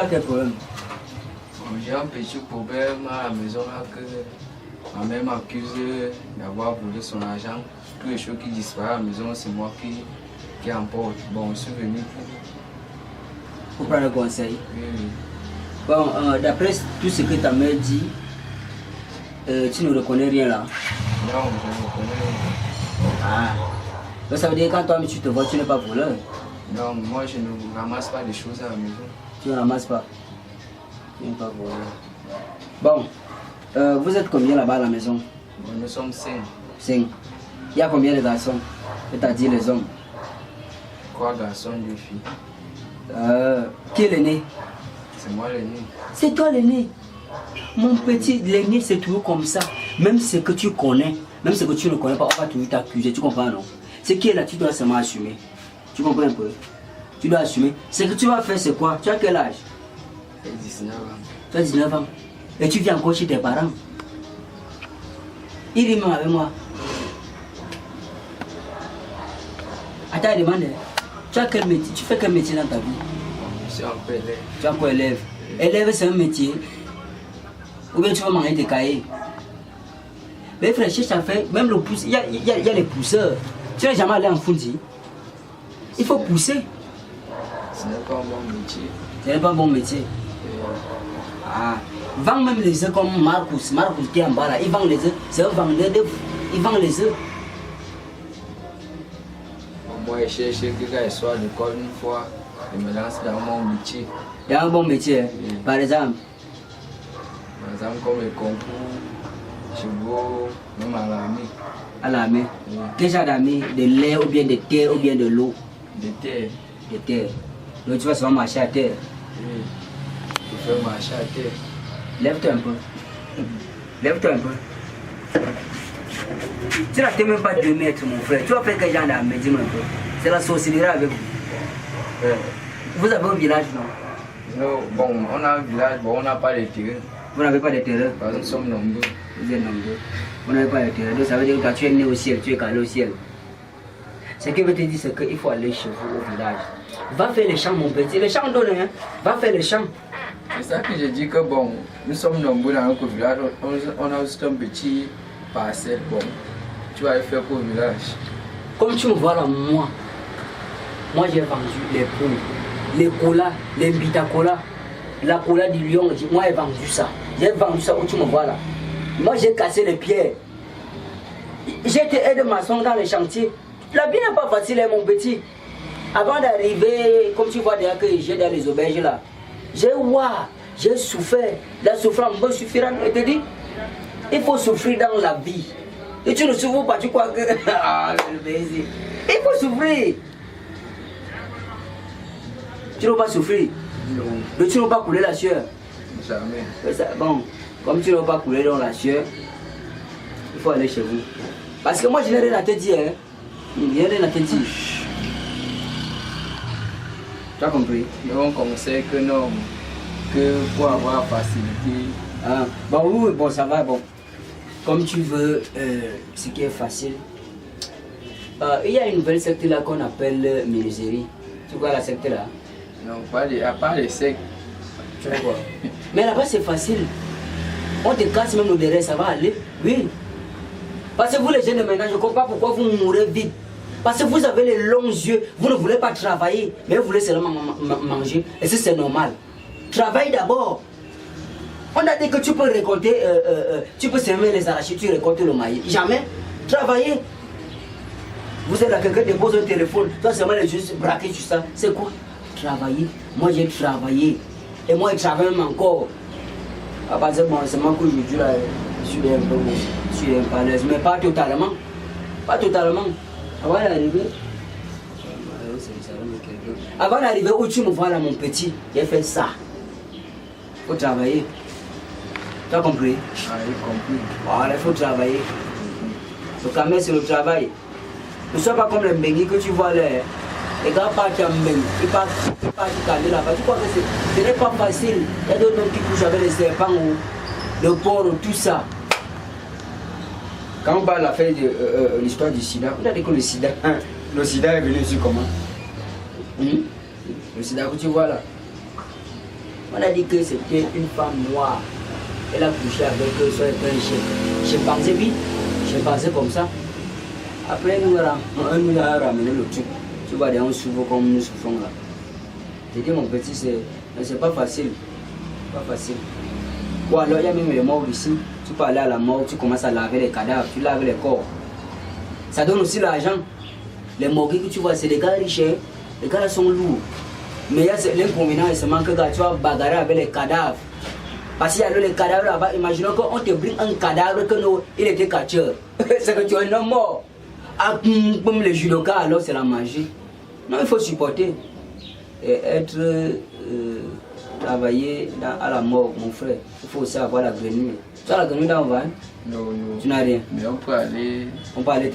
as quel problème? J'ai un petit problème à la maison là que ma mère m'accuse d'avoir volé son argent. Tous les choses qui disparaissent à la maison, c'est moi qui emporte. Bon, je suis venu Pour prendre le conseil. Oui. Bon, d'après tout ce que ta mère dit, tu ne reconnais rien là. Non, je ne reconnais rien. Ah. Donc ça veut dire que quand toi tu te vois, tu n'es pas voleur. Non, moi je ne ramasse pas des choses à la maison. Tu ne ramasses pas. Tu n'es pas voleur. Bon, vous êtes combien là-bas à la maison? Nous sommes 5. 5. Il y a combien de garçons? C'est-à-dire les hommes? 3 garçons, 2 filles. Qui est l'aîné? C'est moi l'aîné. C'est toi l'aîné. Mon petit, l'aîné c'est toujours comme ça. Même ce que tu connais, même ce que tu ne connais pas, on va toujours t'accuser. Tu comprends non? Ce qui est là, tu dois seulement assumer. Tu comprends un peu? Tu dois assumer. Ce que tu vas faire, c'est quoi? Tu as quel âge? J'ai 19 ans. Tu as 19 ans. Et tu viens encore chez tes parents. Il rime avec moi. Attends, demande. Tu as quel métier? Tu fais quel métier dans ta vie? Je suis encore élève. Tu es encore élève. Élève, c'est un métier. Ou bien tu vas manger tes cahiers. Mais frère, cherche à faire, même le pouce, il y a les pousseurs. Tu n'es jamais allé en Fundi. Il faut pousser. Ce n'est pas un bon métier. Ce n'est pas un bon métier. Ah. Vends même les œufs comme Marcus. Marcus qui est en bas là. Il vend les œufs. C'est un vendeur de. Il vend les œufs. Moi, je cherche que quand je sois à l'école une fois, je me lance dans mon métier. Il y a un bon métier. Oui. Par exemple. Par exemple, comme les concours, chevaux, même à l'armée. À l'armée. Oui. Quel genre d'armée? De l'air ou bien de terre ou bien de l'eau? De terre. De terre. Donc tu vas souvent marcher à terre. Oui. Je fais marcher à terre. Lève-toi un peu. Lève-toi un peu. Tu n'as même pas 2 mètres, mon frère. Tu vas faire quel genre d'armée? Dis-moi un peu. C'est la sorcellerie avec vous. Vous avez un village, non? Non, bon, on a un village, bon, on n'a pas de terrain. Vous n'avez pas de terrain? Parce que nous sommes nombreux. Vous êtes nombreux. Vous n'avez pas de terrain. Donc ça veut dire que quand tu es né au ciel, tu es calé au ciel. Ce que je te dire, c'est qu'il faut aller chez vous au village. Va faire les champs, mon petit. Les champs donnent, hein? Va faire les champs. C'est ça que je dis que bon, nous sommes nombreux dans notre village, on a juste un petit parcelle, bon, tu vas le faire pour le village. Comme tu me vois là, moi j'ai vendu les poules, les colas, les bitacolas, la cola du lion, moi j'ai vendu ça. J'ai vendu ça où tu me vois là. Moi j'ai cassé les pierres. J'étais aide-maçon dans les chantiers. La vie n'est pas facile, hein, mon petit. Avant d'arriver, comme tu vois déjà que j'ai dans les auberges là, j'ai souffert. La souffrance me suffira. Je te dis, il faut souffrir dans la vie. Et tu ne souffres pas, tu crois que. Ah, il faut souffrir. Tu ne vas pas souffrir. Non. Donc tu ne vas pas couler la sueur. Jamais. Bon, comme tu ne vas pas couler dans la sueur, il faut aller chez vous. Parce que moi je n'ai rien à te dire. Hein. Je n'ai rien à te dire. Tu as compris? Donc on sait que non, que pour avoir facilité. Ah, bon, oui, bon, ça va, bon. Comme tu veux, ce qui est facile. Il y a une nouvelle secte là qu'on appelle menuiserie. Tu vois la secte là? Non, à part les secs. Tu vois. Mais là-bas c'est facile. On te casse même le derrière, ça va aller. Oui. Parce que vous les jeunes de maintenant, je ne comprends pas pourquoi vous mourrez vite. Parce que vous avez les longs yeux, vous ne voulez pas travailler, mais vous voulez seulement manger. Et ça c'est normal. Travaille d'abord. On a dit que tu peux récolter, tu peux semer les arachides, tu récoltes le maïs. Jamais. Travailler. Vous êtes là, quelqu'un dépose un téléphone, toi seulement les yeux braqués sur ça. C'est quoi? Travailler. Moi j'ai travaillé. Et moi je travaille même encore. À partir de moi, c'est moi que je dis là, je suis un peu à l'aise, mais pas totalement. Pas totalement. Avant d'arriver, où tu me vois là, mon petit, j'ai fait ça. Il faut travailler. Tu as compris? Ah, j'ai compris. Voilà, il faut travailler. Le caméra, c'est le travail. Ne sois pas comme les Mbengui que tu vois là. Les gars partent en Mbengui, ils partent du caméra là-bas. Tu crois que ce n'est pas facile. Il y a d'autres hommes qui couchent avec les serpents, le porc, tout ça. Quand on parle de l'histoire du sida, on a dit que le sida est venu ici comment? Le sida que tu vois là. On a dit que c'était une femme noire. Elle a couché avec eux, soit un chien. J'ai pensé vite, j'ai pensé comme ça. Après, on nous a ramené le truc. Tu vois, on souffre comme nous souffrons là. J'ai dit, mon petit, c'est pas facile. Pas facile. Ou alors, il y a même les morts ici. Tu peux aller à la mort, tu commences à laver les cadavres, tu laves les corps. Ça donne aussi l'argent. Les morgues que tu vois, c'est des gars riches. Les gars là sont lourds. Mais il y a l'inconvénient, c'est que tu vas bagarrer avec les cadavres. Parce qu'il y a les cadavres là-bas. Imaginons qu'on te bring un cadavre que nous, il était catcheur. C'est que tu es un homme mort. Comme les judokas, alors c'est la magie. Non, il faut supporter. Et être travailler à la mort, mon frère. Il faut aussi avoir la grenouille. Tu as la grenouille dans le vin? Non, non. Tu n'as rien. Mais on peut aller. On peut aller.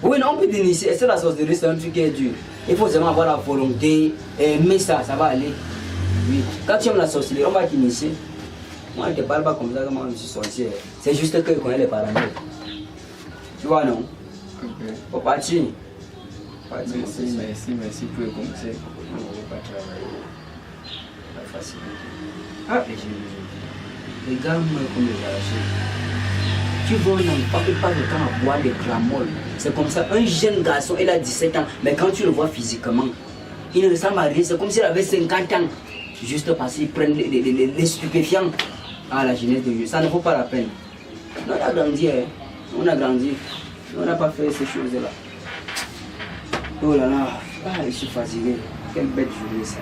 Oui, non, on peut t'initier. C'est la sorcellerie, c'est un truc qui est dur. Il faut seulement avoir la volonté. Mais ça va aller. Oui. Quand tu aimes la sorcellerie, on va t'initier. Moi, je ne te parle pas comme ça, comment je suis sorcier. C'est juste que je connais les paramètres. Tu vois, non? Ok. Faut partir. Merci pour le conseil. On ne va pas travailler. Pas facile. Ah, regarde-moi comme les arrachés. Tu vois, on n'a pas de temps à boire des gramoles. C'est comme ça. Un jeune garçon, il a 17 ans, mais quand tu le vois physiquement, il ne ressemble à rien. C'est comme s'il avait 50 ans. Juste parce qu'ils prennent les stupéfiants à la jeunesse de Dieu. Ça ne vaut pas la peine. On a grandi, hein. On a grandi. On n'a pas fait ces choses-là. Oh là là, je suis fatigué. Quelle bête journée ça.